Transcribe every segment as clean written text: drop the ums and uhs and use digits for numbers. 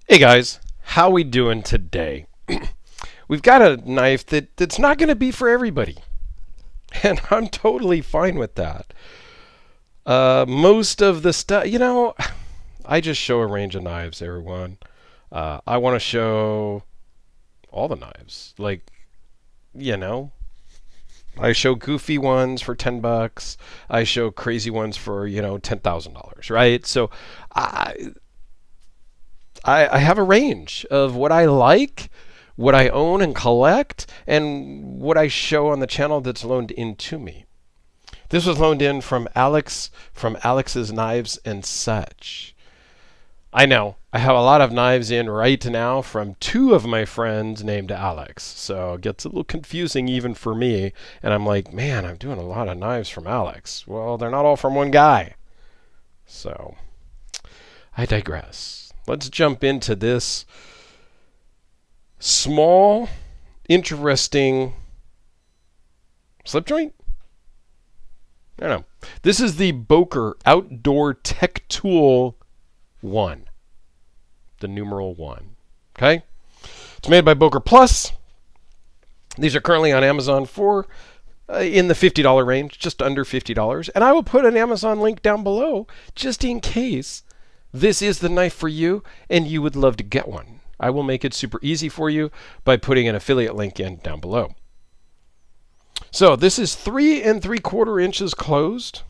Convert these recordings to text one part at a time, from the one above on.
Hey guys, how we doing today? We've got a knife that's not going to be for everybody, and I'm totally fine with that. Most of the stuff, I just show a range of knives, everyone. I want to show all the knives. You know, I show goofy ones for $10. I show crazy ones for, $10,000, right? So I, I have a range of what I like, what I own and collect, and what I show on the channel that's loaned in to me. This was loaned in from Alex from Alex's Knives and Such. I know I have a lot of knives in right now from two of my friends named Alex, so it gets a little confusing even for me. And I'm like, man, I'm doing a lot of knives from Alex. Well, they're not all from one guy. So I digress. Let's jump into this small, interesting slip joint. I don't know. This is the Boker Outdoor Tech Tool 1. The numeral 1. Okay? It's made by Boker Plus. These are currently on Amazon for in the $50 range, just under $50. And I will put an Amazon link down below just in case this is the knife for you and you would love to get one. I will make it super easy for you by putting an affiliate link in down below. So this is 3 3/4 inches closed.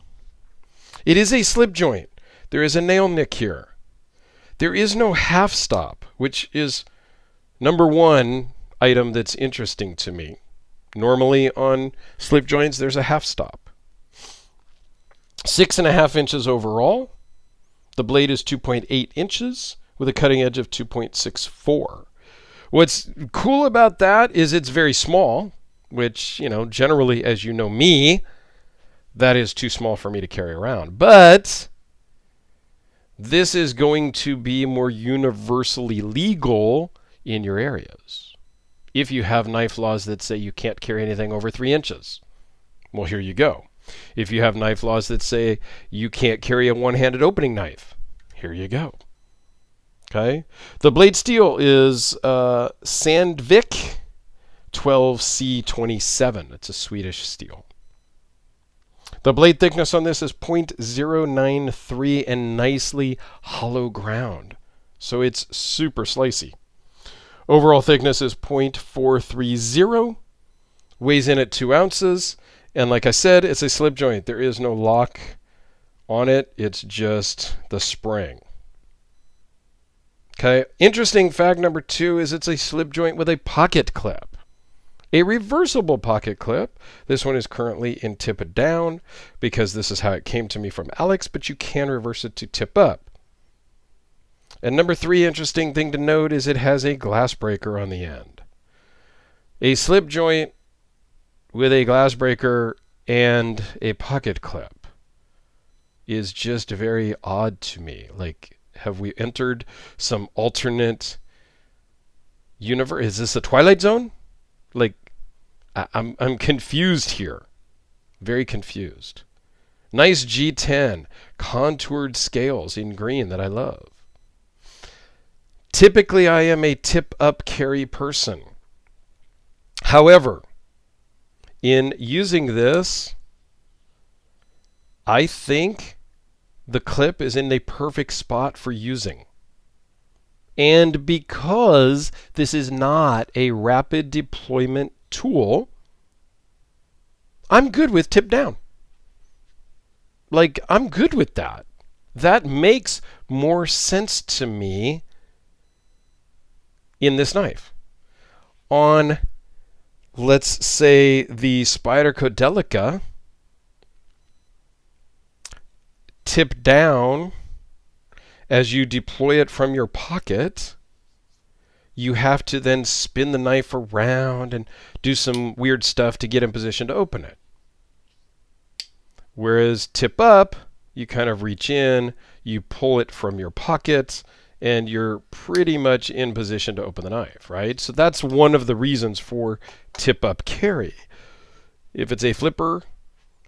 It is a slip joint. There is a nail nick here. There is no half stop, which is number one item that's interesting to me. Normally on slip joints, there's a half stop. 6.5 inches overall. The blade is 2.8 inches with a cutting edge of 2.64. What's cool about that is it's very small, which, generally, as you know me, that is too small for me to carry around. But this is going to be more universally legal in your areas. If you have knife laws that say you can't carry anything over 3 inches, well, here you go. If you have knife laws that say you can't carry a one-handed opening knife, here you go. Okay. The blade steel is Sandvik 12C27. It's a Swedish steel. The blade thickness on this is 0.093 and nicely hollow ground. So it's super slicey. Overall thickness is 0.430. Weighs in at 2 ounces. And like I said, it's a slip joint. There is no lock on it. It's just the spring. Okay. Interesting fact number 2 is it's a slip joint with a pocket clip. A reversible pocket clip. This one is currently in tip down because this is how it came to me from Alex, but you can reverse it to tip up. And number 3 interesting thing to note is it has a glass breaker on the end. A slip joint with a glass breaker and a pocket clip is just very odd to me. Like, have we entered some alternate universe? Is this a Twilight Zone? Like, I'm confused here. Very confused. Nice G10. Contoured scales in green that I love. Typically, I am a tip-up carry person. However, in using this, I think the clip is in the perfect spot for using. And because this is not a rapid deployment tool, I'm good with tip down. Like, I'm good with that. That makes more sense to me in this knife. On, let's say, the Spyderco Delica, tip down, as you deploy it from your pocket, you have to then spin the knife around and do some weird stuff to get in position to open it. Whereas tip up, you kind of reach in, you pull it from your pocket, and you're pretty much in position to open the knife, right? So that's one of the reasons for tip up carry. If it's a flipper,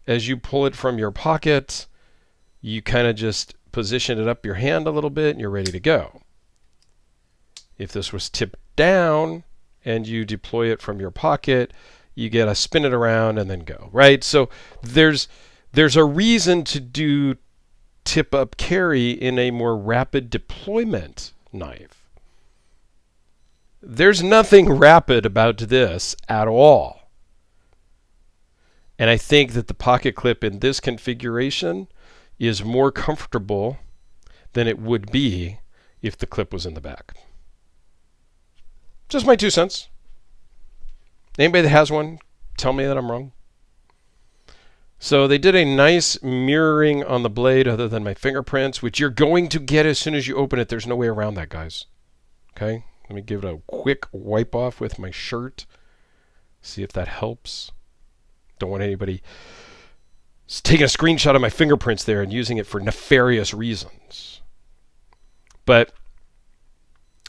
as you pull it from your pocket, you kind of just position it up your hand a little bit and you're ready to go. If this was tipped down and you deploy it from your pocket, you get to spin it around and then go, right? So there's a reason to do tip up carry in a more rapid deployment knife. There's nothing rapid about this at all. And I think that the pocket clip in this configuration is more comfortable than it would be if the clip was in the back. Just my 2 cents. Anybody that has one, tell me that I'm wrong. So they did a nice mirroring on the blade other than my fingerprints, which you're going to get as soon as you open it. There's no way around that, guys. Okay? Let me give it a quick wipe off with my shirt. See if that helps. Don't want anybody taking a screenshot of my fingerprints there and using it for nefarious reasons. But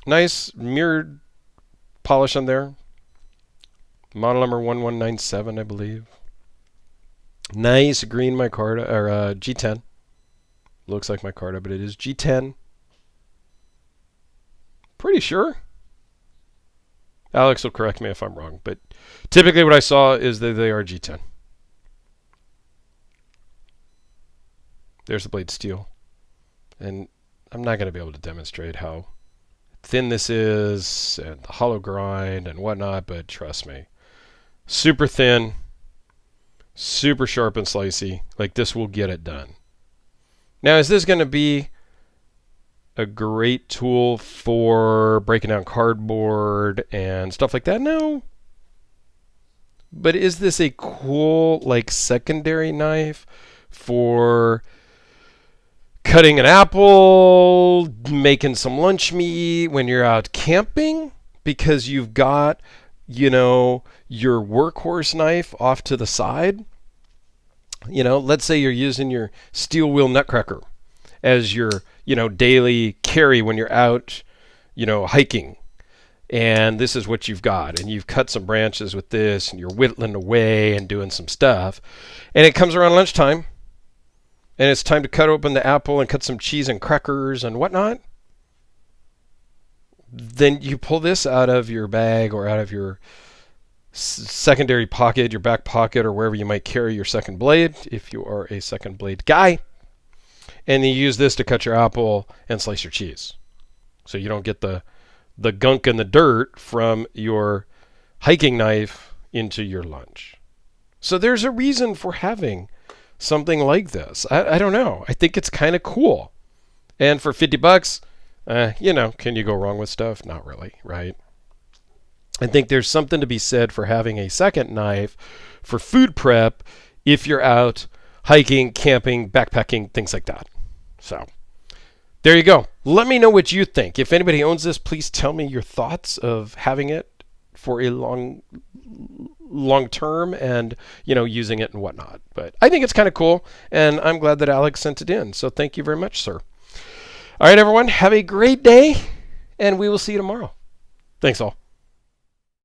nice mirrored polish on there. Model number 1197, I believe. Nice green micarta, or G10. Looks like micarta, but it is G10. Pretty sure. Alex will correct me if I'm wrong, but typically what I saw is that they are G10. There's the blade steel. And I'm not going to be able to demonstrate how thin this is and the hollow grind and whatnot, but trust me. Super thin, super sharp and slicey. Like, this will get it done. Now, is this going to be a great tool for breaking down cardboard and stuff like that? No. But is this a cool, like, secondary knife for cutting an apple, making some lunch meat when you're out camping? Because you've got, you know, your workhorse knife off to the side. You know, let's say you're using your steel wheel nutcracker as your, you know, daily carry when you're out, you know, hiking. And this is what you've got. And you've cut some branches with this and you're whittling away and doing some stuff. And it comes around lunchtime and it's time to cut open the apple and cut some cheese and crackers and whatnot. Then you pull this out of your bag or out of your secondary pocket, your back pocket, or wherever you might carry your second blade, if you are a second blade guy. And you use this to cut your apple and slice your cheese. So you don't get the gunk and the dirt from your hiking knife into your lunch. So there's a reason for having something like this. I don't know. I think it's kind of cool. And for $50, you know, can you go wrong with stuff? Not really, right? I think there's something to be said for having a second knife for food prep if you're out hiking, camping, backpacking, things like that. So there you go. Let me know what you think. If anybody owns this, please tell me your thoughts of having it for a long term and, you know, using it and whatnot. But I think it's kind of cool, and I'm glad that Alex sent it in. So thank you very much, sir. All right, everyone, have a great day, and we will see you tomorrow. Thanks all.